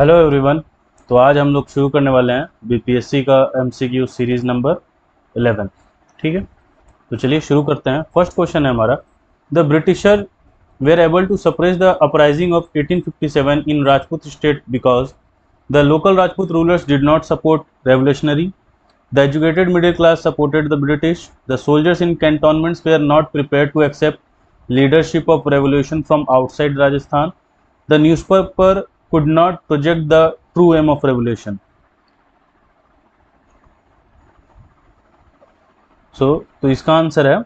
Hello everyone. तो आज हम लोग शुरू करने वाले हैं बीपीएससी का एमसीक्यू सीरीज नंबर 11। ठीक है, तो चलिए शुरू करते हैं। फर्स्ट क्वेश्चन है हमारा, the Britisher were able to suppress the uprising of 1857 in Rajput state because the local Rajput rulers did not support revolutionary, the educated middle class supported the British, the soldiers in cantonments were not prepared to accept leadership of revolution from outside Rajasthan, the newspaper could not project the true aim of revolution. तो इसका answer है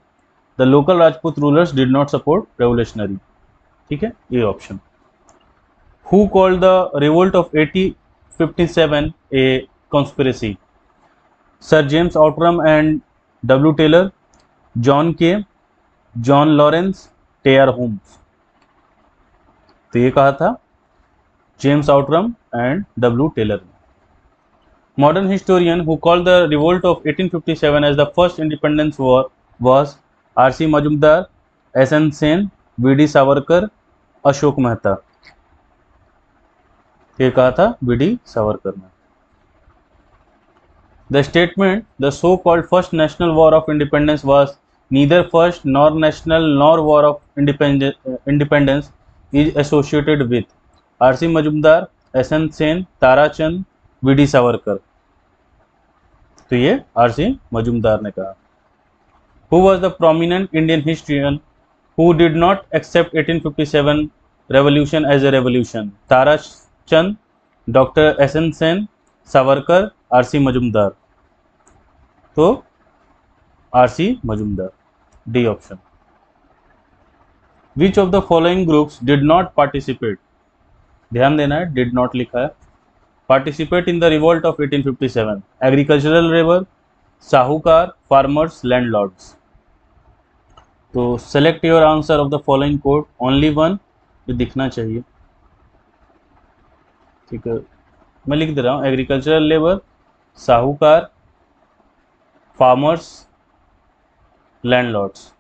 the local Rajput rulers did not support revolutionary. ठीक है, ये option. Who called the revolt of 1857 a conspiracy? Sir James Outram and W Taylor, John Kaye, John Lawrence, T R Holmes. तो ये कहा था James Outram and W. Taylor. Modern historian who called the revolt of 1857 as the first independence war was R.C. Majumdar, S.N. Sen, V.D. Savarkar, Ashok Mehta. ये कहा था V.D. Savarkar ने। The statement, the so-called first national war of independence was neither first nor national nor war of independence is associated with R C Majumdar, S N Sen, Tarachand, V D Savarkar. तो ये R C Majumdar ने कहा। Who was the prominent Indian historian who did not accept 1857 revolution as a revolution? Tarachand, doctor S N Sen, Savarkar, R C Majumdar. तो R C Majumdar, D option. Which of the following groups did not participate? ध्यान देना है, did not लिखा है। Participate in the revolt of 1857, agricultural labour, sahukar, farmers, landlords. तो select your answer of the following code, only one, ये दिखना चाहिए। ठीक है, मैं लिख दे रहा हूँ, agricultural labour, sahukar, farmers, landlords.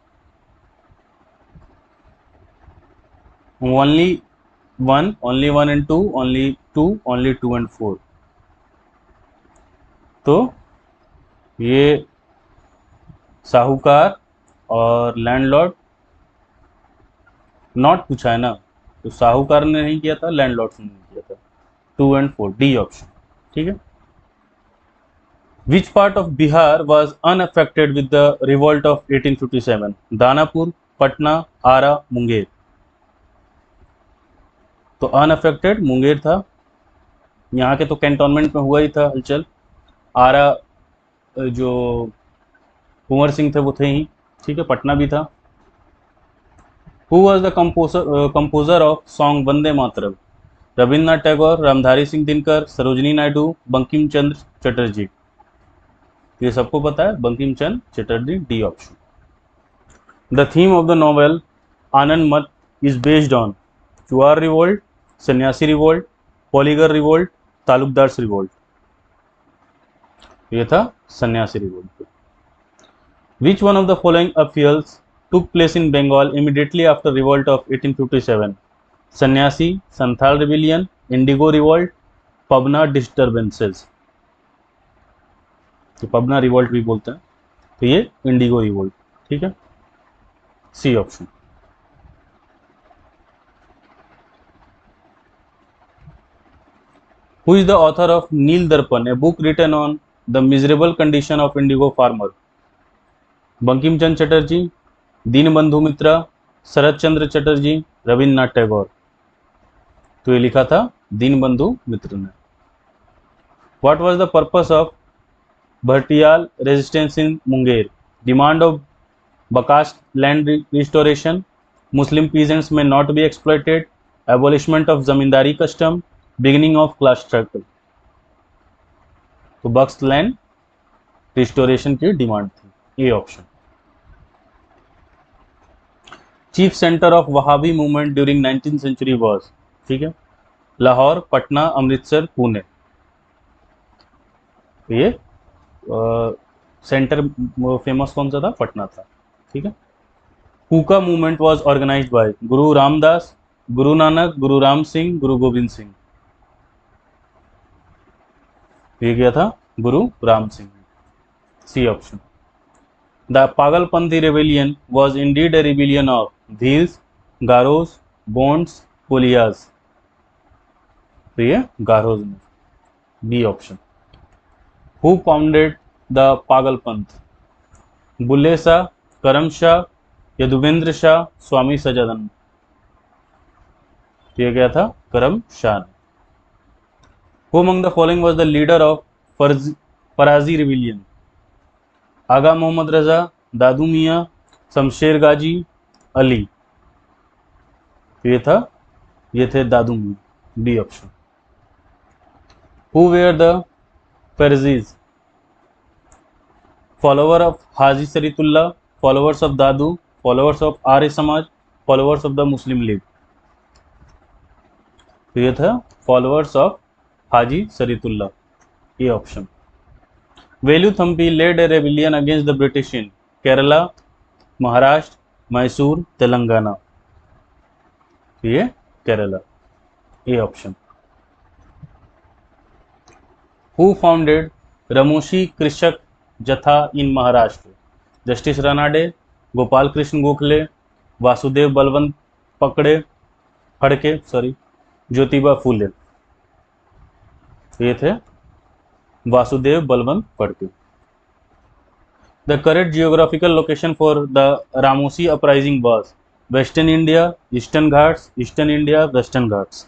only one and two, only two and four। तो ये साहूकार और लैंडलॉर्ड नॉट पूछा है ना, तो साहूकार ने नहीं किया था, लैंडलॉर्ड ने नहीं किया था। 2 and 4, डी ऑप्शन। ठीक है। Which part of Bihar was unaffected with the revolt of 1857? Danapur, Patna, Arrah, Munger. तो अनअफेक्टेड मुंगेर था, यहाँ के तो कैंटोनमेंट में हुआ ही था हलचल। आरा जो कुंवर सिंह थे वो थे ही। ठीक है, पटना भी था। Who was the composer of song Vande Mataram? Rabindranath Tagore, Ramdhari Singh Dinkar, Sarojini Naidu, Bankim Chandra Chatterjee. ये सबको पता है, Bankim Chandra Chatterjee, D option. The theme of the novel Anand Math is based on Chuar revolt, Sanyasi revolt, Poligar revolt, Talukdars revolt. ये था Sanyasi revolt. Which one of the following affairs took place in Bengal immediately after revolt of 1857? Sanyasi, Santhal rebellion, Indigo revolt, Pabna disturbances. तो Pabna revolt भी बोलते हैं, तो ये Indigo revolt. ठीक है, C option. Who is the author of Neel Darpan, a book written on the miserable condition of indigo farmer? Bankim Chandra Chatterjee, Dinabandhu Mitra, Sharat Chandra Chatterjee, Rabindranath Tagore. तो ये लिखा था दीनबंधु मित्र ने। What was the purpose of Bhartiyal resistance in Munger? Demand of Bakash land restoration, Muslim peasants may not be exploited, abolishment of zamindari custom, beginning of class struggle. तो बक्स land restoration की demand थी, A option. Chief centre of Wahabi movement during 19th century was? ठीक है, लाहौर, पटना, अमृतसर, पुणे। ये centre famous कौन सा था? पटना था। ठीक है। कूका मूवमेंट वाज ऑर्गेनाइज्ड बाय गुरु रामदास, गुरु नानक, गुरु राम सिंह, गुरु गोविंद सिंह। ये क्या था? Guru Ram Singh. C option. The Pagalpanthi rebellion was indeed a rebellion of Bhils, Garos, Bonds, Koliyas. तो ये गारोज में। B option. Who founded the Pagalpanth? Bulle Shah, Karam Shah, Yaduvendra Shah, स्वामी सजानंद। ये क्या था? करम शाह ने। Who among the following was the leader of Faraji rebellion? Agha Mohammad Raza, Dadu Miyan, Shamsher Gazi, Ali. ये थे Dadu Miyan. B option. Who were the Farzis? Follower of Haji Shariatullah, followers of Dadu, followers of Arya Samaj, followers of the Muslim League. तो ये था followers of Haji Shariatullah. A option. Veluthampi led a rebellion against the British in Kerala, Maharashtra, Mysore, Telangana. तो ये केरला। ये option. Who founded Ramoshi Krishak Jatha in Maharashtra? Justice Ranade, Gopal Krishna Gokhale, Vasudev Balwant Phadke, Jyotiba Phule. ये थे Vasudev Balwant Phadke. The correct geographical location for the Ramosi uprising was western India, eastern Ghats, eastern India, western Ghats.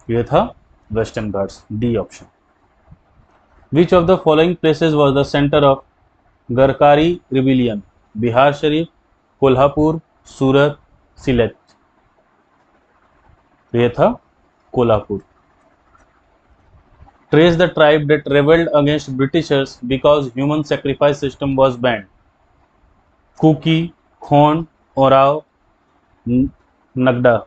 ये था western Ghats. D option. Which of the following places was the centre of Garkari rebellion? Bihar Sharif, Kolhapur, Surat, Sylhet. ये था Kolhapur. Trace the tribe that rebelled against Britishers because human sacrifice system was banned. Kuki, Khond, Oraon, Nagada.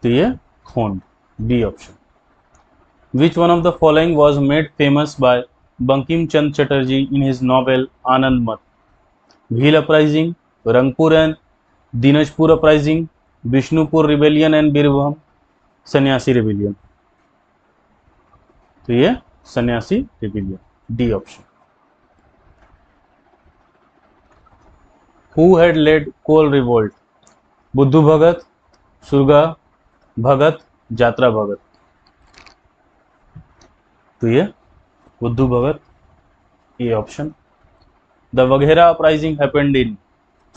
तो ये Khond. B option. Which one of the following was made famous by Bankim Chand Chatterjee in his novel Anand Mat? Bhil uprising, Rangpur and Dinajpur uprising, Bishnupur rebellion and Birbhum, सन्यासी rebellion। तो ये Sanyasi rebellion. D option. Who had led Kol revolt? Buddhu Bhagat, Surga भगत, जात्रा भगत। तो ये Budhu Bhagat. A option. The Waghera uprising happened in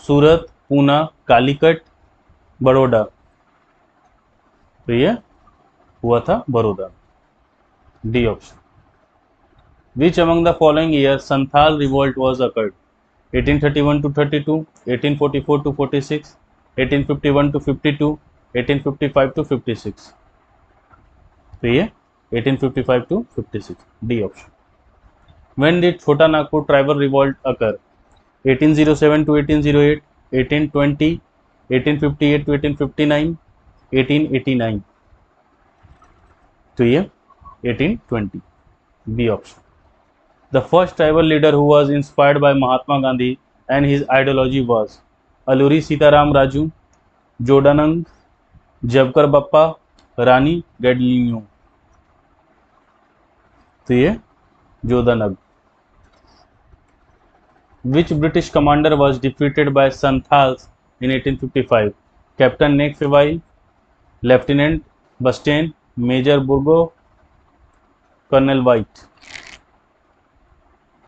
Surat, Poona, Calicut, Baroda. तो ये हुआ था Baroda. D option. Which among the following years Santhal revolt was occurred? 1831 to 32, 1844 to 46, 1851 to 52, 1855 to 56। तो ये 1855 to 56। D option. When did Chota Nagpur tribal revolt occur? 1807 to 1808, 1820, 1858 to 1859, 1889। तो ये 1820। B option. The first tribal leader who was inspired by Mahatma Gandhi and his ideology was Alluri Sitaram Raju, Jodanand, Jabkar Bappa, Rani Gadliu। तो ये जोधानग। Which British commander was defeated by Santhals in 1855? Captain Nick Feville, Lieutenant Bastian, Major Burgo, Colonel White।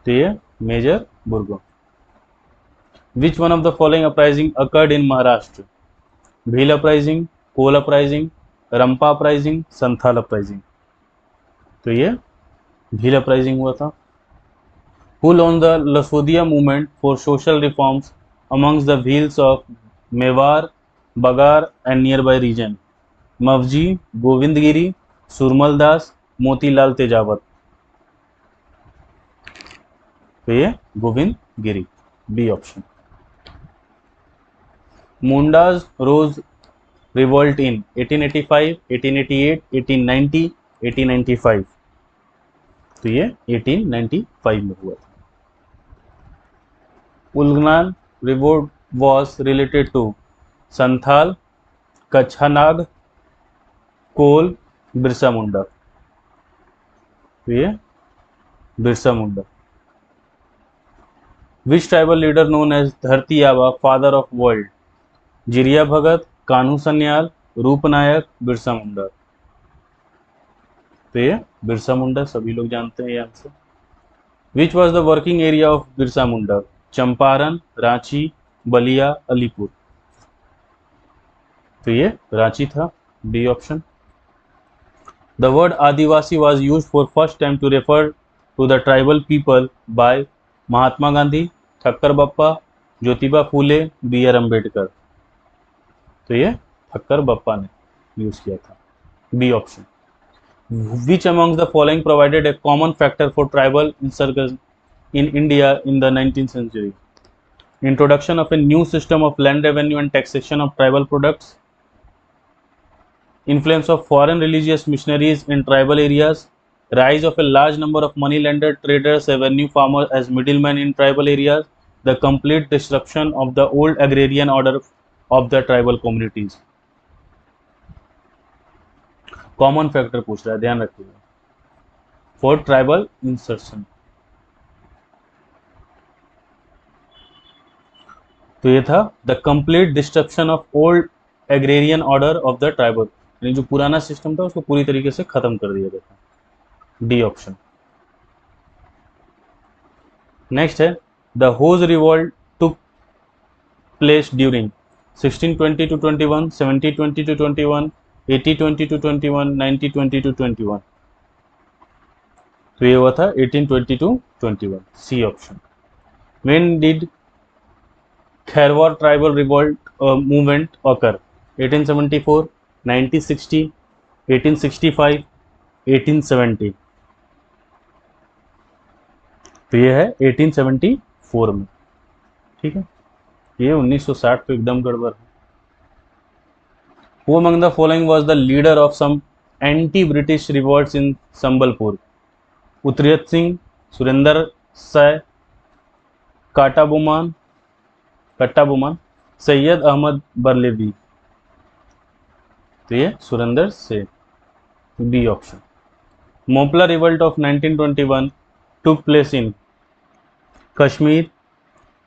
तो ये major Burgo. Which one of the following uprising occurred in Maharashtra? Bhil uprising, Kol uprising, Rampa uprising, Santhal uprising. तो ये Bhil uprising हुआ था। Who launch the Lasodia movement for social reforms amongst the Bhils of Mewar, Bagar and nearby region? Mavji, Govindgiri, Surmal Das, Motilal Tejawat. तो ये Govind Giri. B option. Mundas rose revolt in 1885, 1888, 1890, 1895। तो ये 1895 में हुआ था। Ulgulan revolt was related to Santhal, Kachhnag, Kol, Birsa Munda. तो ये Birsa Munda. Which tribal leader known as Dharti Aba father of world? Jiria Bhagat, Kanhu Sanyal, Roopnayak, Birsa Munda. तो ये बिरसा मुंडा, सभी लोग जानते हैं ये answer. Which was the working area of Birsa Munda? Champaran, Ranchi, Ballia, Alipur. तो ये रांची था, D option. The word adivasi was use for first time to refer to the tribal people by Mahatma Gandhi, Thakkar Bappa, Jyotiba Phule, B R Ambedkar. तो ये ठक्कर बप्पा ने यूज किया था, B option. Which amongst the following provided a common factor for tribal insurgency in India in the 19th century? Introduction of a new system of land revenue and taxation of tribal products, influence of foreign religious missionaries in tribal areas, rise of a large number of moneylender traders, revenue farmers as middlemen in tribal areas, the complete disruption of the old agrarian order of the tribal communities. Common factor पूछ रहा है, ध्यान रखिएगा, for tribal insertion. तो ये था the complete destruction of old agrarian order of the tribal, यानी जो पुराना सिस्टम था उसको पूरी तरीके से खत्म कर दिया गया था, डी ऑप्शन। नेक्स्ट है the Hos revolt took place during 1620 to 21, 1720 to 21, 8020 to 21, 9020 to 21। तो ये हुआ था 1820 to 21, C option. When did Kharwar tribal revolt movement occur? 1874, 1960, 1865, 1870। तो ये है 1874 में, ठीक है, ये 1960 तो एकदम गड़बड़ है। Who among the following was the leader of some anti-British revolts in Sambalpur? उत्तरियत Singh, Surendra Sai, कट्टाबोमन, Syed Ahmad बरलेवी। तो ये सुरेंद्र से, B option. Moplah revolt of 1921 took place in Kashmir,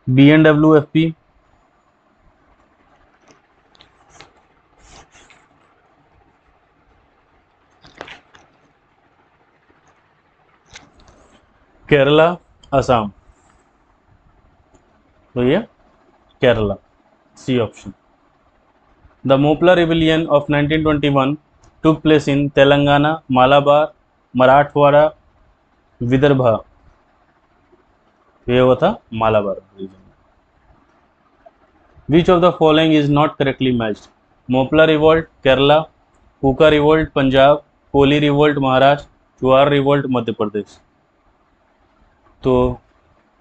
BNWFP, Kerala, Assam. तो ये Kerala, C option. The Moplah rebellion of 1921 took place in Telangana, Malabar, Marathwada, Vidarbha. ये हुआ था Malabar region. Which of the following is not correctly matched? Moplah revolt Kerala, Huka revolt Punjab, Koli revolt Maharashtra, Chuar revolt Madhya Pradesh. तो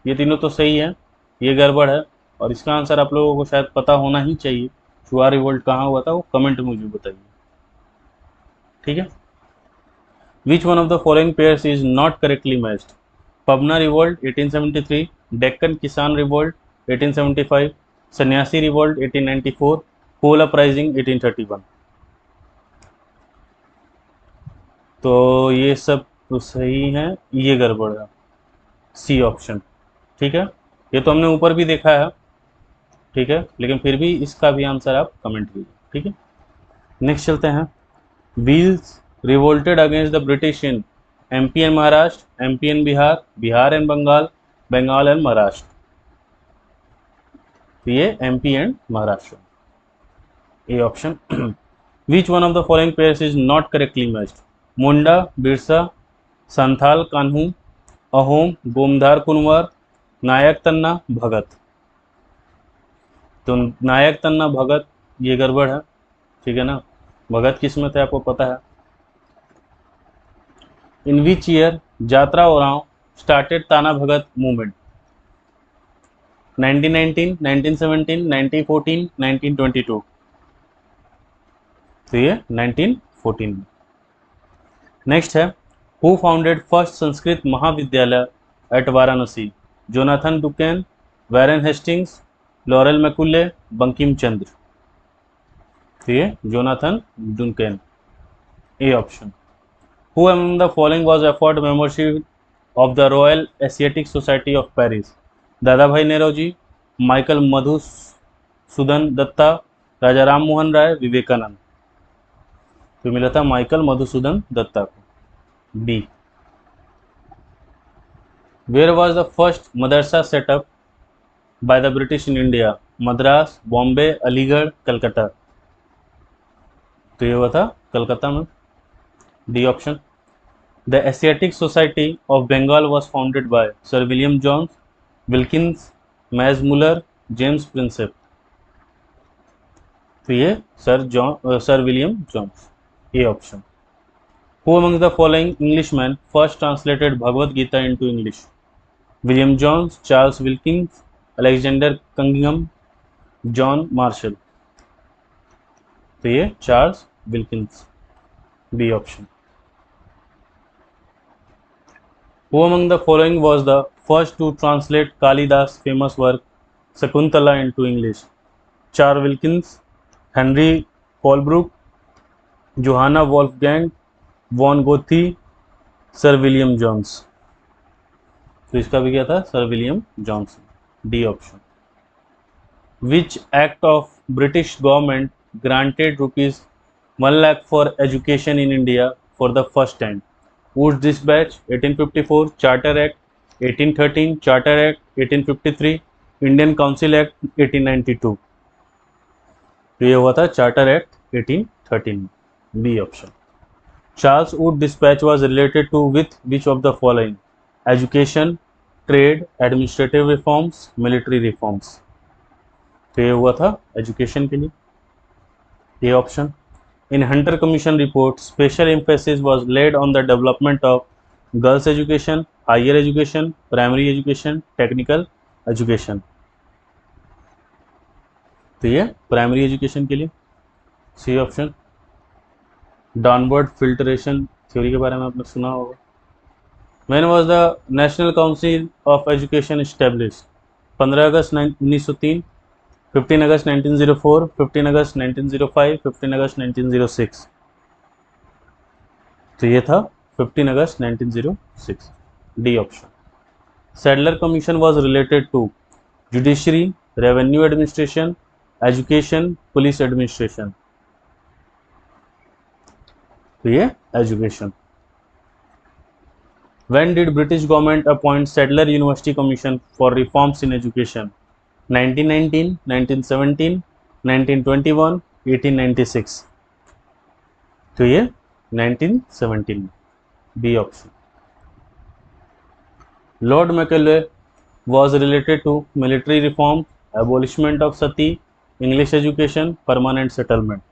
ये तीनों तो सही है, ये गड़बड़ है, और इसका आंसर आप लोगों को शायद पता होना ही चाहिए। चुआर रिवोल्ट कहाँ हुआ था वो कमेंट में मुझे बताइए, ठीक है। विच one of the following pairs is not correctly matched? Pabna revolt 1873, Deccan किसान रिवोल्ट 1875, सन्यासी रिवोल्ट 1894, कोल अपराइजिंग 1831। तो ये सब तो सही है, ये गड़बड़ है, सी ऑप्शन, ठीक है। ये तो हमने ऊपर भी देखा है, ठीक है, लेकिन फिर भी इसका भी आंसर आप कमेंट कीजिए, ठीक है। नेक्स्ट चलते हैं। Bhils revolted against the British in MP and Maharashtra, MP and Bihar, Bihar and Bengal, Bengal and Maharashtra. तो ये MP and Maharashtra, A option. Which one of the following pairs is not correctly matched? Munda Birsa, Santhal Kanhu, Ahom Gomdhar Konwar, Nayak Tanna Bhagat. तो नायक तन्ना भगत ये गड़बड़ है, ठीक है ना। भगत किस्मत है, आपको पता है। In which year Jatra Oraon started Tana Bhagat movement? 1919, 1917, 1914, 1922। तो ये 1914 में। नेक्स्ट है who founded first Sanskrit Mahavidyalaya at Varanasi? Jonathan Duncan, Warren Hastings, Lord Macaulay, Bankim Chandra. तो ये Jonathan Duncan, A option. Who among the following was offered membership of the Royal Asiatic Society of Paris? Dadabhai Nehru Michael Madhusudan Datta, Raja Ram Mohan Roy, Vivekananda. तो मिला था Michael Madhusudan Datta को, B. Where was the first madrasa set up by the British in India? Madras, Bombay, Aligarh, Calcutta. तो ये हुआ था कलकत्ता में, D option. The Asiatic Society of Bengal was founded by Sir William Jones, Wilkins, Maz Muller, James Prinsep। तो ये sir William Jones, A option. Who among the following Englishmen first translated Bhagavad Gita into English? William Jones, Charles Wilkins, Alexander Cunningham, John Marshall। तो ये Charles Wilkins, B option. Who among the following was the first to translate Kalidas' famous work Shakuntala into English? Charles Wilkins, Henry Holbrook, Johanna Wolfgang von Goethe, sir William Jones. तो इसका भी क्या था? Sir William Jones, D option. Which act of British government granted rupees 1 lakh for education in India for the first time? Woods Dispatch 1854, Charter Act 1813, Charter Act 1853, Indian Council Act 1892। तो ये हुआ था charter act 1813, B option. Charles Wood dispatch was related to with which of the following? Education, trade, administrative reforms, military reforms. तो ये हुआ था education के लिए, A option. In Hunter Commission report, special emphasis was laid on the development of girls' education, higher education, primary education, technical education। तो ये primary education के लिए, C option. Downward filtration theory के बारे में आपने सुना होगा। When was the National Council of Education established? 15 अगस्त 1903, 15 अगस्त 1904, 15 अगस्त 1905, 15 अगस्त 1906। तो ये था 15 अगस्त 1906, D option. Sadler commission was related to judiciary, revenue administration, education, police administration. तो ये education. When did British government appoint Sadler University Commission for Reforms in Education? 1919, 1917, 1921, 1896। तो ये 1917, B option. Lord Macaulay was related to military reform, abolishment of sati, English education, permanent settlement।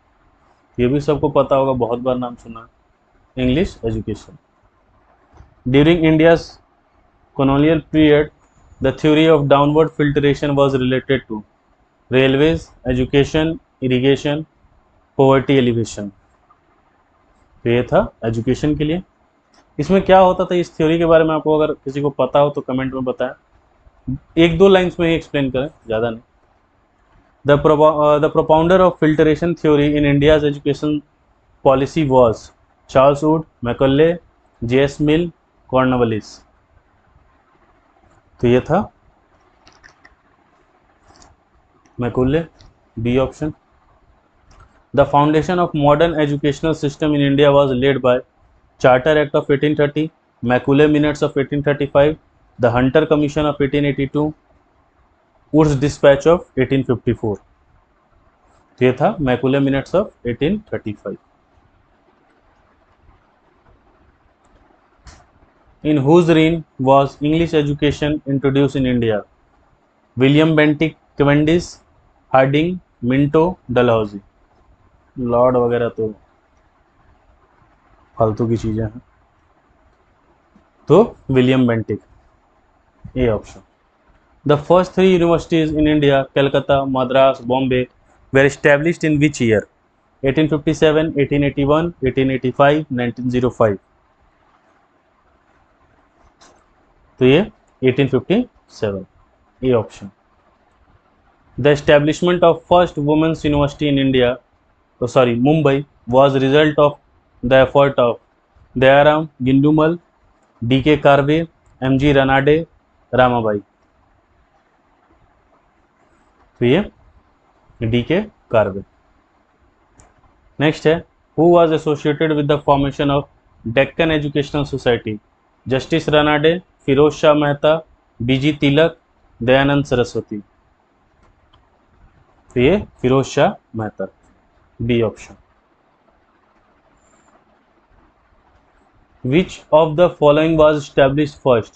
ये भी सबको पता होगा, बहुत बार नाम सुना, English education. During India's colonial period, the theory of downward filtration was related to railways, education, irrigation, poverty alleviation। तो ये था एजुकेशन के लिए। इसमें क्या होता था, इस थ्योरी के बारे में आपको अगर किसी को पता हो तो कमेंट में बताएं, एक दो लाइन्स में ही एक्सप्लेन करें, ज़्यादा नहीं। The propounder of filtration theory in India's education policy was Charles Wood, Macaulay, J.S. Mill, Cornwallis. तो ये था Macaulay, B option. The foundation of modern educational system in India was laid by charter act of 1830, Macaulay minutes of 1835, the Hunter commission of 1882, Wood's dispatch of 1854। तो ये था Macaulay minutes of 1835। In whose reign was English education introduced in India? William Bentinck Cavendish, Harding, Minto, Dalhousie। Lord वगैरह तो फालतू की चीजें हैं, तो William Bentinck, A option. The first 3 universities in India, Calcutta, Madras, Bombay, were established in which year? 1857, 1881, 1885, 1905। तो ये 1857, A option. The establishment of first women's university in India, Mumbai, was result of the effort of Dayaram Gidumal, D K. Karve, M G. Ranade, Ramabai. तो ये D K. Karve. Next है, who was associated with the formation of Deccan educational society? Justice Ranade, Firoz Shah Mehta, B G. Tilak, Dayanand Saraswati. तो ये Firoz Shah Mehta, B option. Which of the following was established first?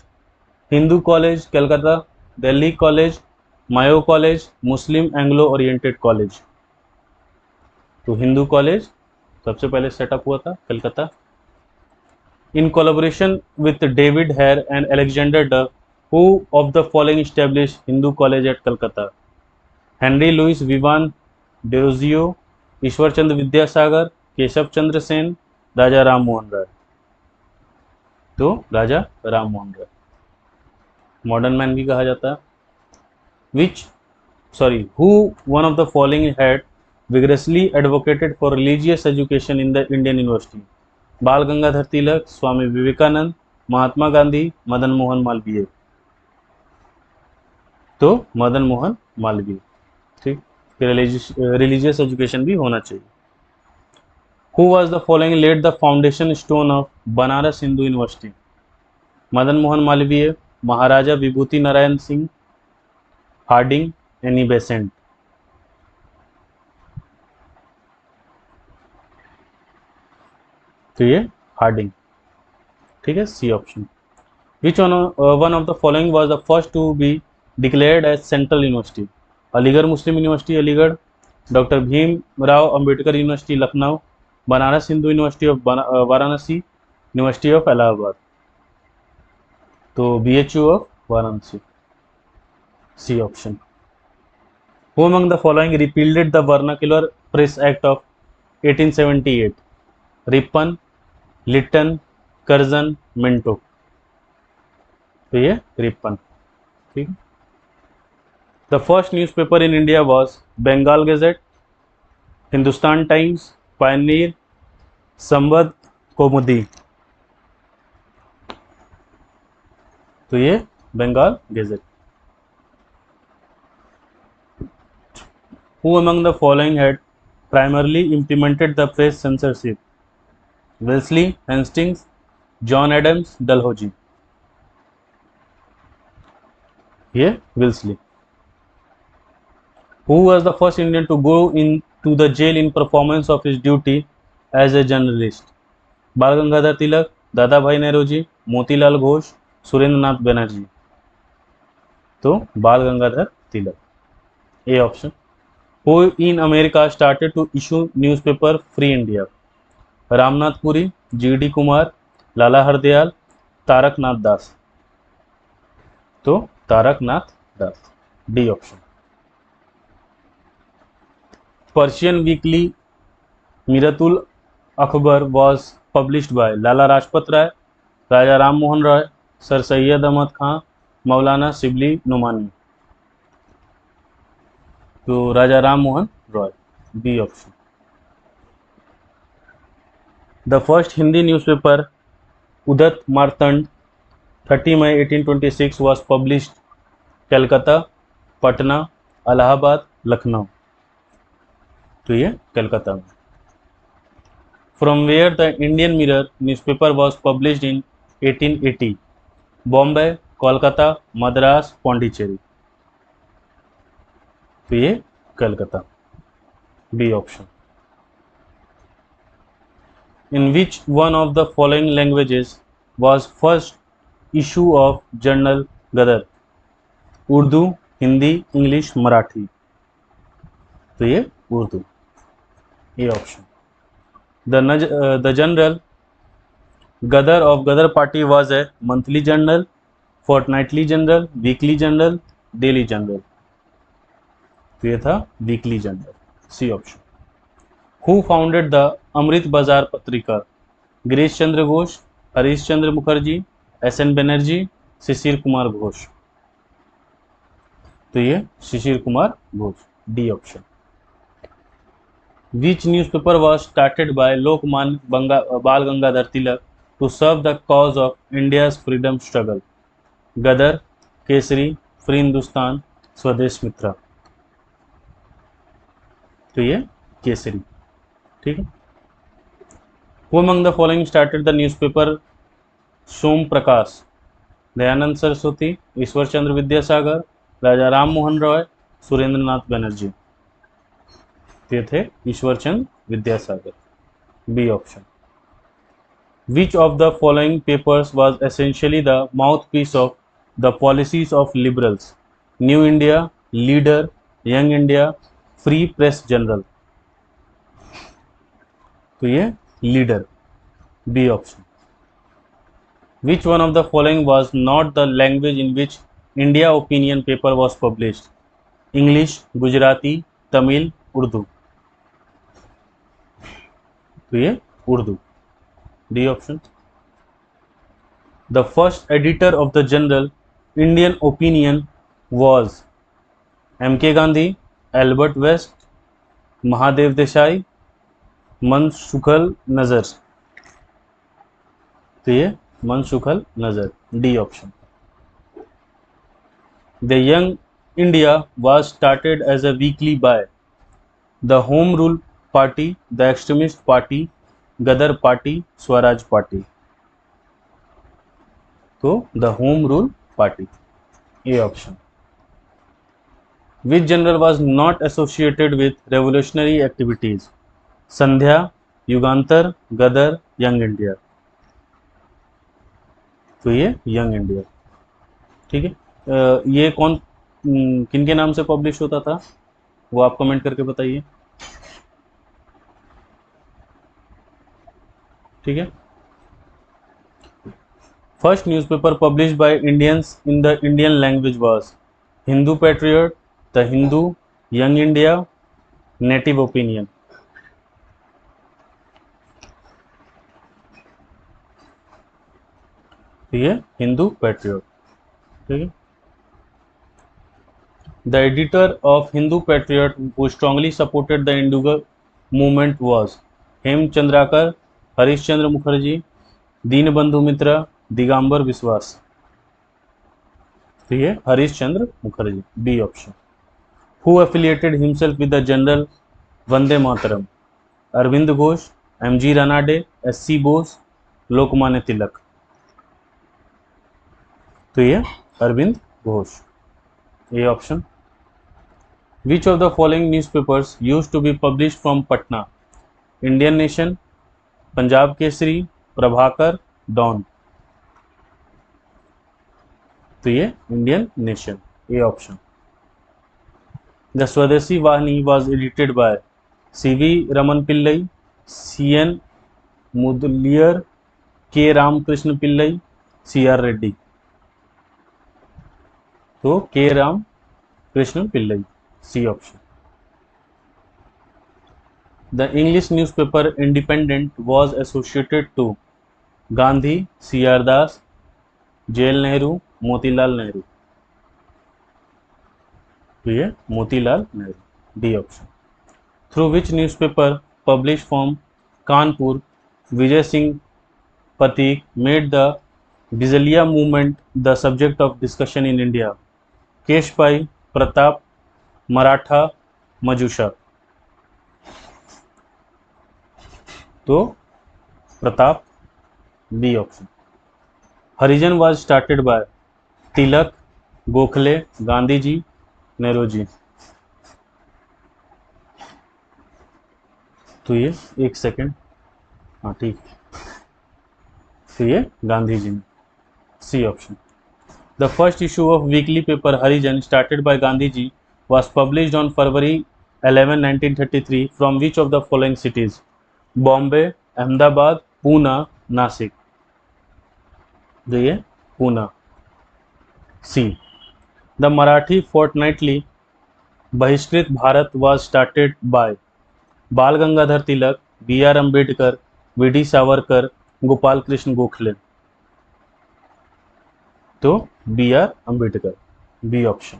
Hindu College, Calcutta, Delhi College, Mayo College, Muslim Anglo Oriented College। तो Hindu college सबसे पहले setup हुआ था Calcutta. In collaboration with David Hare and Alexander Duff, who of the following established Hindu College at Calcutta? Henry Louis Vivan Derozio, ईश्वर चंद्र विद्यासागर, केशव चंद्र सेन, राजा राम मोहन राय। तो राजा राम मोहन राय, modern man भी कहा जाता है। Who one of the following had विग्रेसली advocated for religious education in the Indian university? बाल गंगाधर तिलक, स्वामी विवेकानंद, महात्मा गांधी, मदन मोहन मालवीय। तो मदन मोहन मालवीय, ठीक। Religious education भी होना चाहिए। Who was the following laid the foundation stone of Banaras Hindu University? Madan Mohan Malviya, Maharaja Vibhuti Narayan Singh, Hardinge, Annie Besant. तो ये Hardinge, ठीक है, C option. Which one of the following was the first to be declared as Central University? Aligarh Muslim university Aligarh, doctor Bhimrao Ambedkar university Lucknow, Banaras Hindu university of Varanasi, university of Allahabad. तो BHU of Varanasi, C option. Who among the following repealed the Vernacular Press Act of 1878? Ripon, Lytton, Curzon, Minto. तो ये Ripon, ठीक। The first newspaper in India was Bengal gazette, Hindustan Times, Pioneer, Sambad, Kaumudi. तो ये Bengal gazette. Who among the following had primarily implemented the press censorship? Wellesley, Hastings, John Adams, Dalhousie। ये Wellesley। Who was the first Indian to go into the jail in performance of his duty as a journalist? बाल गंगाधर तिलक, दादा भाई नेहरूजी, मोतीलाल घोष, सुरेंद्र नाथ बनर्जी। तो Bal Gangadhar Tilak, A option. Who in America started to issue newspaper Free India? Ramnath Puri, GD Kumar, Lala Hardayal, Taraknath Das. तो Taraknath Das, D option. Persian weekly Miratul Akbar was published by Lala Lajpat Rai, Raja Ram Mohan Roy, sir Syed Ahmad Khan, Maulana Shibli Nomani. तो Raja Ram Mohan Roy, B option. The first Hindi newspaper उदत Martand 30 May 1826 was published Calcutta, Patna, Allahabad, Lucknow. तो ये कलकत्ता में। From where the Indian Mirror newspaper was published in 1880? Bombay, Kolkata, Madras, Pondicherry. तो ये Calcutta, B option. In which one of the following languages was first issue of journal Ghadar? Urdu, Hindi, English, Marathi. तो ये Urdu, A option. The journal Ghadar of Ghadar Party was a monthly journal, fortnightly journal, weekly journal, daily journal। तो ये था weekly journal, C option. Who founded the Amrit Bazar Patrika? Girish Chandra Ghosh, Harish Chandra Mukherjee, SN Banerjee, शिशिर कुमार घोष। तो ये Shishir Kumar Ghosh, D option. Which newspaper was started by Lokmanya Bal Gangadhar Tilak to serve the cause of India's freedom struggle? Ghadar, Kesari, free Hindustan, Swadesh Mitra. तो ये केसरी, ठीक है। Who among the following started the newspaper सोम प्रकाश? दयानंद सरस्वती, ईश्वर चंद्र विद्यासागर, राजा राम मोहन रॉय, सुरेंद्र नाथ बनर्जी। ये थे Ishwar Chandra Vidyasagar, B option. Which of the following papers was essentially the mouthpiece of the policies of liberals? New India, Leader, Young India, Free Press General। तो ये Leader, B option. Which one of the following was not the language in which India Opinion paper was published? English, Gujarati, Tamil, Urdu। तो ये Urdu, D option. The first editor of the journal Indian Opinion was M.K. Gandhi, Albert West, Mahadev Desai, Mansukhlal Nazar. तो ये Mansukhlal Nazar, D option. The Young India was started as a weekly by the Home Rule Party, the Extremist Party, Gadar Party, Swaraj Party। तो the Home Rule Party, A option। Which general was not associated with revolutionary activities? Sandhya, Yugantar, Ghadar, young India. तो ये young India, ठीक है। ये कौन किन के नाम से पब्लिश होता था, वो आप कमेंट करके बताइए, ठीक है। First newspaper published by Indians in the Indian language was Hindu patriot, the Hindu, young India, native opinion. तो ये हिंदू पैट्रियट, ठीक है। The editor of Hindu Patriot who strongly supported the Indigo movement was हेम चंद्राकर, हरीश चंद्र मुखर्जी, दीनबंधु मित्र, दिगंबर विश्वास। तो ये Harish Chandra Mukherjee, B option. Who affiliated himself with the general Vande Mataram? Aurobindo Ghosh, M G. Ranade, S C. Bose, Lokmanya Tilak. तो ये Aurobindo Ghosh, A option. Which of the following newspapers used to be published from Patna? Indian Nation, Punjab Kesari, Prabhakar, Dawn. तो ये Indian Nation, A option. The Swadeshi Vahini was edited by C V. Raman Pillai, C N. Mudaliar, K. Ramakrishna Pillai, C R. Reddy. तो K. Ramakrishna Pillai, C option. The English newspaper Independent was associated to Gandhi, C.R. Das, J.L. Nehru, Motilal Nehru. तो ये Motilal Nehru, D option. Through which newspaper published from Kanpur, Vijay Singh Patik made the Bizalia movement the subject of discussion in India? Keshbhai, Pratap, Maratha, Majusha. तो Pratap, B option. Harijan was started by Tilak, Gokhale, Gandhi ji, Nehru ji. तो ये एक second, हाँ ठीक, तो ये गांधी जी ने, C option. The first issue of weekly paper Harijan started by Gandhi ji was published on February 11, 1933 from which of the following cities? Bombay, Ahmedabad, Poona, Nashik. तो ये Poona, C. The Marathi fortnightly Bahishkrit Bharat was started by Bal Gangadhar Tilak, B R Ambedkar, V D Savarkar, Gopal Krishna Gokhale. तो B R Ambedkar, B option.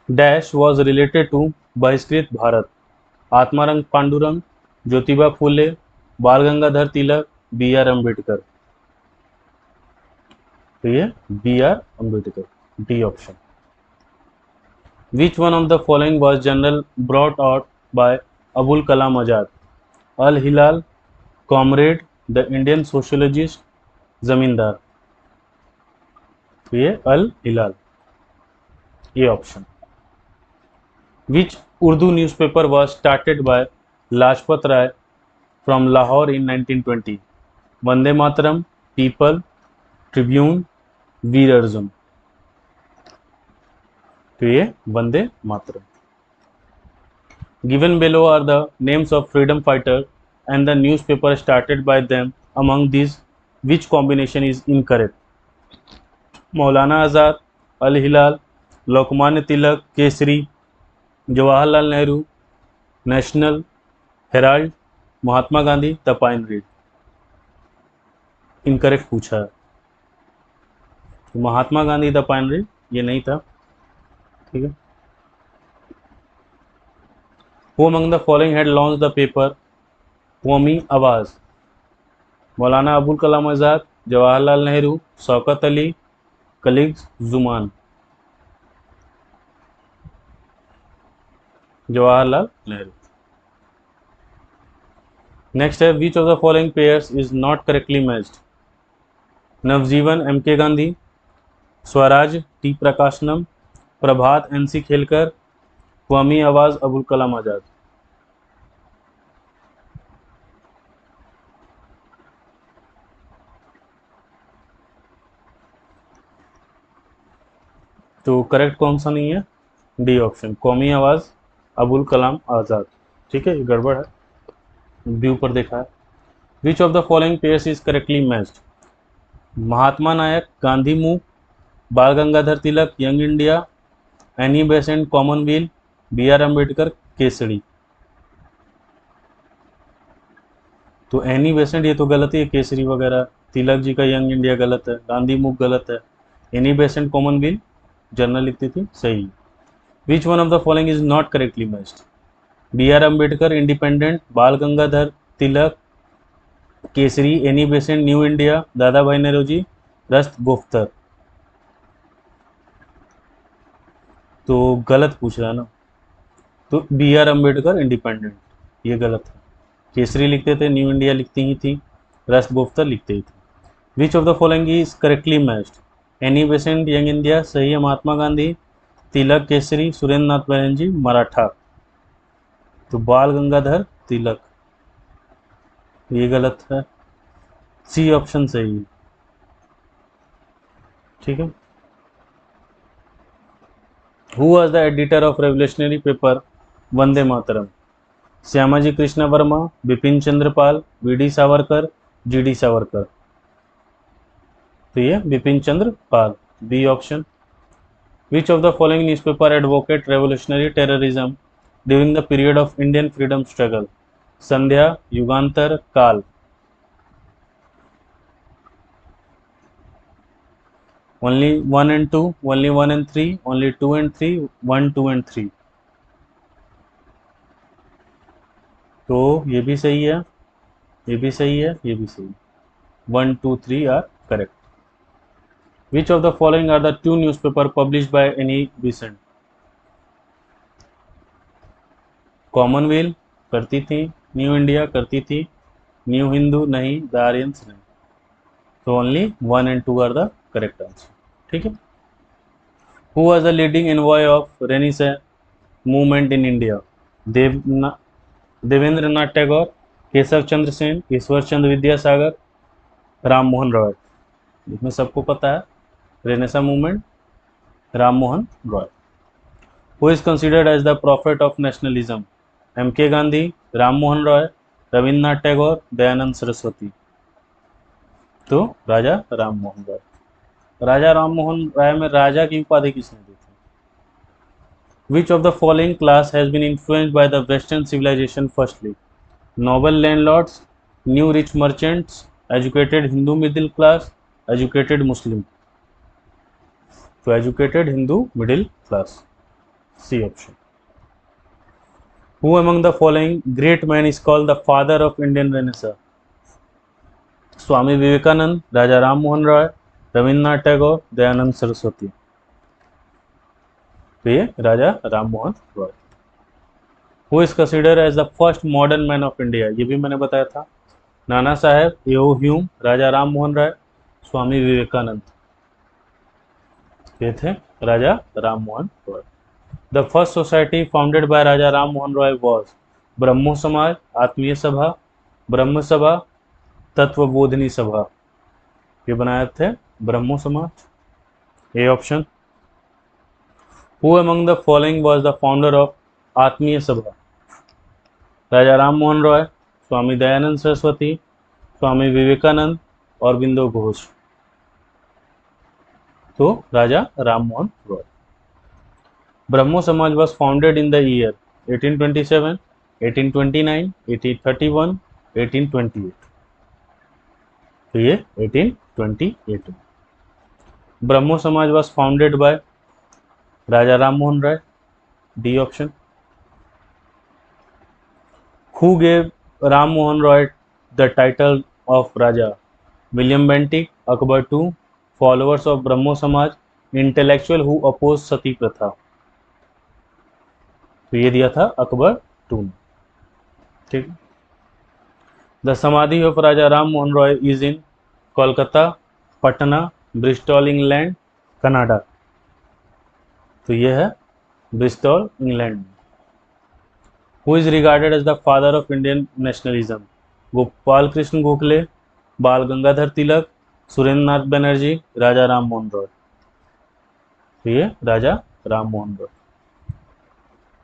Dash was related to बहिष्कृत Bharat? Atmaram Pandurang, Jyotiba Phule, Bal Gangadhar Tilak, B R Ambedkar. तो ये B R Ambedkar, D option. Which one of the following was journal brought out by Abul Kalam Azad? Al Hilal, comrade, the Indian sociologist, Zamindar. तो ये Al Hilal, A option. Which Urdu newspaper was started by Lajpat Rai from Lahore in 1920? Vande Mataram, people, Tribune, Veer Arjun. तो ये Vande Mataram. Given below are the names of freedom fighters and the newspaper started by them. Among these, which combination is incorrect? Maulana Azad, Al Hilal, Lokmanya Tilak, Kesari, Jawaharlal Nehru, National Herald, Mahatma Gandhi, the pine reed. Incorrect पूछा है, तो Mahatma Gandhi the pine reed ये नहीं था। ठीक है। Who among the following had launched the paper Qaumi Awaz? Maulana Abul Kalam Azad, Jawaharlal Nehru, Shaukat Ali, Khaliquzzaman. Jawaharlal Nehru. Next है, which of the following pairs is not correctly matched? Navjivan M K Gandhi, Swaraj T Prakasam, Prabhat N C Kelkar, Qaumi आवाज़ अबुल कलाम आज़ाद। तो करेक्ट कौन सा नहीं है? डी ऑप्शन, कौमी आवाज़ अबुल कलाम आज़ाद। ठीक है, ये गड़बड़ है, व्यू पर देखा है। Which of the following pairs is correctly matched? Mahatma Nayak, Gandhi move, Bal Gangadhar Tilak, young India, Annie Besant, commonwealth, B R Ambedkar, Kesari. तो एनी बेसेंट ये तो गलत है, केसरी वगैरह, तिलक जी का यंग इंडिया गलत है, गांधी मूव गलत है, एनी बेसेंट कॉमनवेल्थ जर्नल लिखती थी सही। Which one of the following is not correctly matched? B R Ambedkar independent, Bal Gangadhar Tilak Kesari, Annie Besant new India, Dada Bhai Nehru ji, रस्त गुफ्तर। तो गलत पूछ रहा है ना, तो बी आर अम्बेडकर इंडिपेंडेंट ये गलत है। केसरी लिखते थे, न्यू इंडिया लिखती ही थी, रस्त गुफ्तर लिखते ही थे। विच of the following is correctly matched? Annie Besant young India सही है, महात्मा गांधी, तिलक केसरी, सुरेंद्र नाथ बनर्जी मराठा। तो बाल गंगाधर तिलक ये गलत है, सी ऑप्शन सही है। ठीक है। Who was the editor of revolutionary paper Vande Mataram? Shyamaji Krishna Varma, Bipin Chandra Pal, V D Savarkar, G D Savarkar. तो ये Bipin Chandra Pal, B option. Which of the following newspaper advocate revolutionary terrorism during the period of Indian freedom struggle? Sandhya, Yugantar, Kal. Only 1 and 2, only 1 and 3, only 2 and 3, 1, 2 and 3। तो ये भी सही है, ये भी सही है, ये भी सही है। 1, 2, 3 are correct. Which of the following are the two newspapers published by Annie Besant? Commonwealth करती थी, न्यू इंडिया करती थी, न्यू हिंदू नहीं, द आर्यंस नहीं। तो only 1 and 2 are the correct answer. ठीक है। Who was the leading envoy of renaissance movement in India? Devendra Nath Tagore, Keshav Chandra Sen, Ishwar Chandra Vidyasagar, Ram Mohan Roy. इसमें सबको पता है renaissance movement, Ram Mohan Roy. Who is considered as the prophet of nationalism? M K Gandhi, Ram Mohan Roy, Rabindranath Tagore, Dayanand Saraswati. तो राजा राम मोहन रॉय। राजा राम मोहन राय में राजा की उपाधि किसने दी थी? Which of the following class has been influenced by the Western civilization? Firstly, noble landlords, new rich merchants, educated Hindu middle class, educated Muslim। तो educated Hindu middle class, C option। Who among the following great man is called the father of Indian renaissance? Swami Vivekananda, Raja Ram Mohan Roy, Rabindranath Tagore, Dayanand Saraswati. तो ये Raja Ram Mohan Roy. Who is considered as the first modern man of India? ये भी मैंने बताया था। Nana Sahib, A O Hume, Raja Ram Mohan Rai, Swami Vivekananda. ये थे Raja Ram Mohan Roy. The first society founded by Raja Ram Mohan Roy was ब्रह्मो समाज, आत्मीय सभा, ब्रह्म सभा, तत्वबोधिनी सभा। ये बनाए थे ब्रह्मो समाज, A option. Who among the following was the founder of आत्मीय सभा? राजा राम मोहन रॉय, स्वामी दयानंद सरस्वती, स्वामी विवेकानंद, अरबिंदो घोष। तो राजा राम मोहन रॉय। ब्रह्मो समाज was founded in the year 1827, 1829, 1831, 1828। तो ये 1828 में। ब्रह्मो समाज was founded by Raja Ram Mohan Roy, D option. Who gave Ram Mohan Roy the title of Raja? William Bentinck, Akbar II, followers of Brahmo Samaj, intellectual who opposed सती प्रथा। तो ये दिया था अकबर II ने, ठीक। The samadhi of Raja Ram Mohan Roy is in Kolkata, Patna, Bristol England, Canada. तो ये है ब्रिस्टॉल इंग्लैंड में। Who is regarded as the father of Indian nationalism? Gopal Krishna Gokhale, Bal Gangadhar तिलक, सुरेंद्र नाथ बनर्जी, राजा राम मोहन रॉय। तो ये Raja Ram Mohan Roy.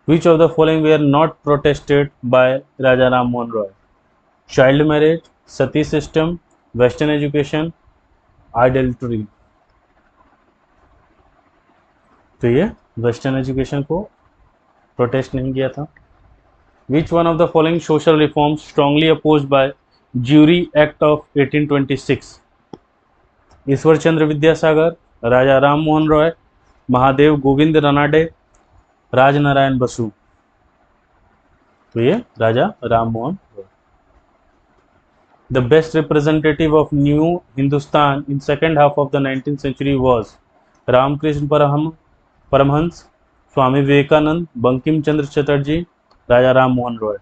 Which of the following were not protested by Raja Ram Mohan Roy? Child marriage, sati system, western education, adultery। तो ये western education को protest नहीं किया था। Which one of the following social reforms strongly opposed by Jury Act of 1826? ईश्वर चंद्र विद्यासागर, राजा राम मोहन रॉय, महादेव गोविंद रनाडे, राजनारायण बसु। तो ये Raja Ram Mohan Roy. The best representative of New Hindustan in second half of the 19th century was Ramakrishna Paramhans, Swami Vivekananda, Bankim Chandra Chatterjee, राजा राम मोहन रॉय।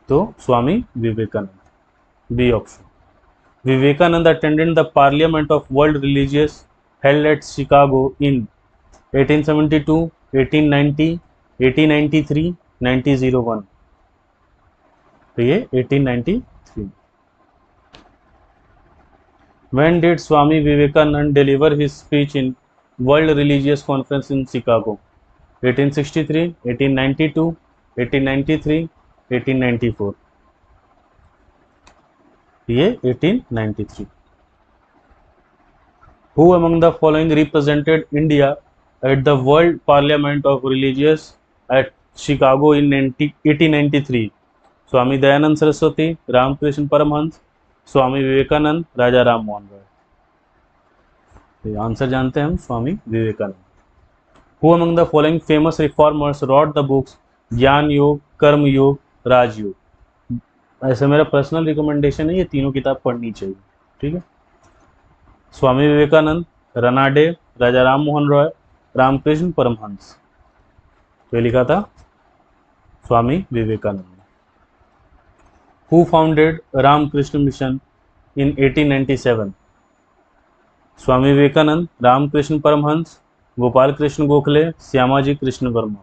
तो Swami Vivekananda, B option. Vivekananda attended the Parliament of World Religious held at Chicago in 1872, 1890, 1893, 1901। तो ये 1893। When did Swami Vivekanand deliver his speech in World Religious Conference in Chicago? 1863, 1892, 1893, 1894। ये 1893। Who among the following represented India at the World Parliament of Religious at Chicago in 1893? स्वामी दयानंद सरस्वती, रामकृष्ण परमहंस, स्वामी विवेकानंद, राजा राम मोहन रॉय। तो answer जानते हैं हम, स्वामी Vivekananda. Who among the following famous reformers wrote the books ज्ञान योग, कर्म योग, राजयोग? ऐसे मेरा पर्सनल रिकमेंडेशन है, ये तीनों किताब पढ़नी चाहिए, ठीक है। स्वामी विवेकानंद, रनाडे, राजा राम मोहन रॉय, रामकृष्ण परमहंस। तो लिखा था Swami Vivekananda. Who founded Ramakrishna mission in 1897? Swami Vivekananda, Ramakrishna Paramahamsa, Gopal Krishna Gokhale, Shyamaji Krishna Varma.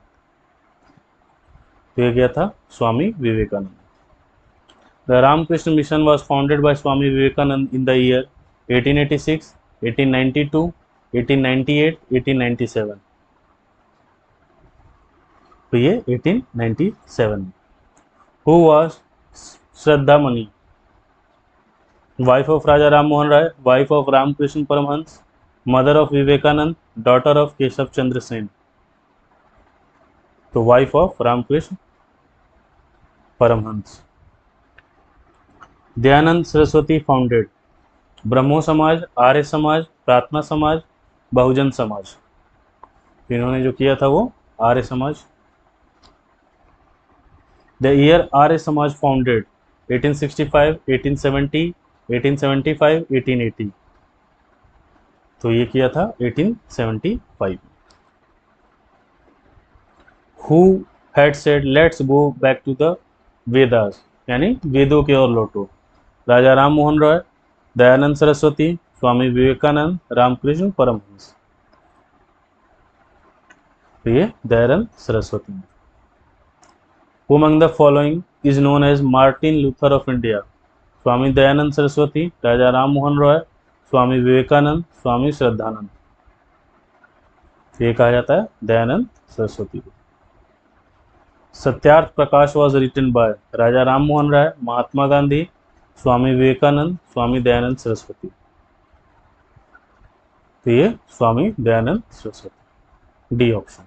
तो यह क्या था? Swami Vivekananda. The Ramakrishna Mission was founded by Swami Vivekananda in the year 1886, 1892, 1898, 1897। तो ये 1897। Who was Shraddha Mani? Wife of Raja Ram Mohan Rai, wife of Ramakrishna Paramahamsa, mother of Vivekananda, daughter of Keshav Chandra Sen. तो wife of Ramakrishna Paramahamsa. Dayanand Saraswati founded Brahmo Samaj, Arya समाज, प्रार्थना समाज, बहुजन समाज। इन्होंने जो किया था वो Arya Samaj. The year Arya Samaj founded 1865, 1870, 1875, 1880। तो ये किया था 1875। Who had said let's go back to the Vedas, यानी वेदों की ओर लौटो? राजा राम मोहन रॉय, दयानंद सरस्वती, स्वामी विवेकानंद, रामकृष्ण परमहंस। तो ये Dayanand Saraswati. Who among the following is known as Martin Luther of India? स्वामी दयानंद सरस्वती, राजा राम मोहन रॉय, स्वामी विवेकानंद, स्वामी श्रद्धानंद। ये कहा जाता है दयानंद सरस्वती को। Satyarth Prakash was written by Raja Ram Mohan Rai, Mahatma Gandhi, Swami Vivekananda, Swami Dayanand Saraswati. तो ये Swami Dayanand Saraswati, D option.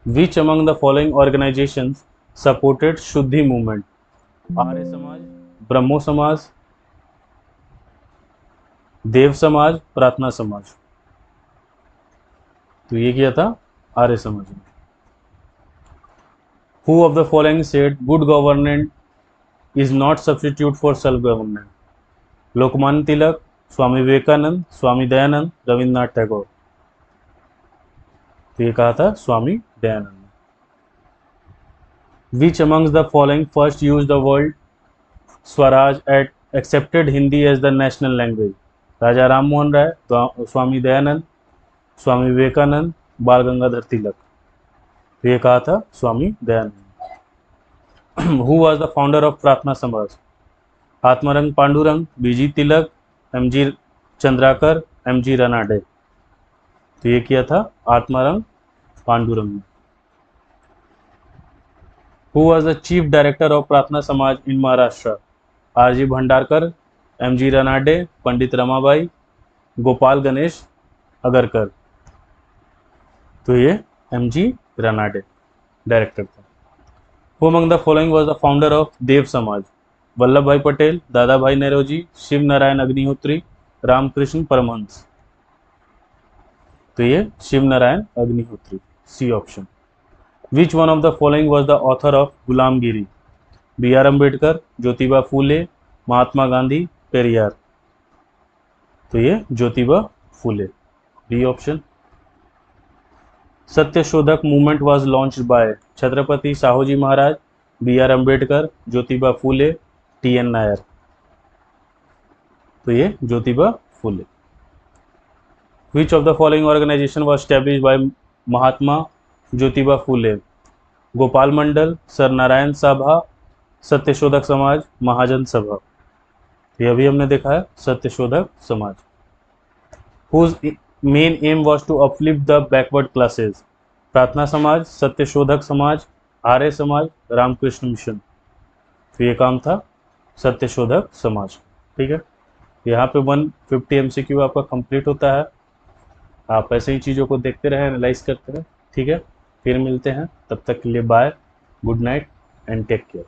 Which among the following organizations supported Shuddhi movement? Arya Samaj, Brahmo समाज, देव समाज, प्रार्थना समाज। तो ये किया था आर्य समाज ने। Who of the following said good government is not substitute for self government? Lokmanya Tilak, स्वामी विवेकानंद, स्वामी दयानंद, रविन्द्रनाथ टैगोर। तो ये कहा था Swami Dayanand. Which amongst the following first used the word Swaraj at accepted Hindi as the national language? राजा राम मोहन राय, स्वामी दयानंद, स्वामी विवेकानंद, बाल गंगाधर तिलक। तो ये कहा था Swami Dayanand. Who was the founder of Prarthana समाज? आत्मारंग पांडुरंग, बीजी तिलक, एमजी चंद्राकर, एमजी रनाडे। तो ये किया था आत्मारंग Pandurang. Who was the chief director of Prarthana Samaj in Maharashtra? R G Bhandarkar, M G Ranade, Pandit Ramabai, Gopal Ganesh Agarkar. तो ये एमजी रनाडे डायरेक्टर था। Who among the following was the founder of Dev Samaj? Vallabh भाई पटेल, दादा भाई नौरोजी, शिव नारायण अग्निहोत्री, रामकृष्ण परमहंस। तो ये Shiv Narayan Agnihotri, C option. Which one of the following was the author of Gulamgiri? B R Ambedkar, Jyotiba Phule, Mahatma Gandhi, Periyar. तो ये Jyotiba Phule, D option. Satyashodhak movement was launched by Chhatrapati Shahuji Maharaj, B R Ambedkar, Jyotiba Phule, T N Nair. तो ये Jyotiba Phule. Which of the following organization was established by Mahatma Jyotiba Phule? Gopal Mandal, sir Narayan Sabha, Satyashodhak समाज, महाजन सभा। ये अभी हमने देखा है Satyashodhak Samaj. Whose main aim was to uplift the backward classes? प्रार्थना समाज, सत्यशोधक समाज, आर्य समाज, रामकृष्ण मिशन। तो ये काम था सत्यशोधक समाज। ठीक है, यहाँ पे 150 MCQ आपका कंप्लीट होता है। आप ऐसे ही चीज़ों को देखते रहें, एनालाइज करते रहें। ठीक है, फिर मिलते हैं, तब तक के लिए bye, good night and take care.